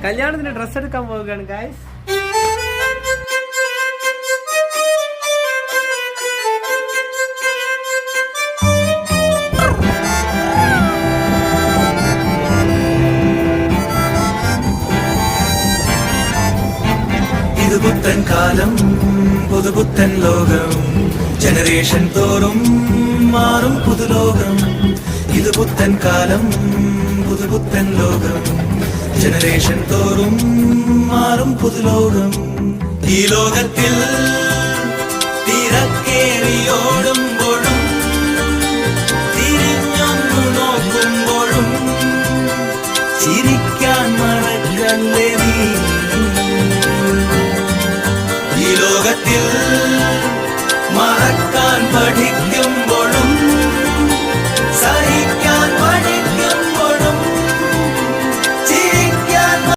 കല്യാണത്തിന് ഡ്രസ് എടുക്കാൻ പോവുകയാണ് ഗായ്സ്. ഇത് പുത്തൻ കാലം പുതുപുത്തൻ ലോകം ജനറേഷൻ തോറും മാറും പുതുലോകം. ഇത് പുത്തൻ കാലം പുതുപുത്തൻ ലോകം ജനറേഷൻ തോറും മാറും പുതുലോകം. ഈ ലോകത്തിൽ തിരക്കേറിയോടുമ്പോഴും തിരിഞ്ഞൊന്നു നോക്കുമ്പോഴും ചിരിക്കാൻ മറക്കല്ലേ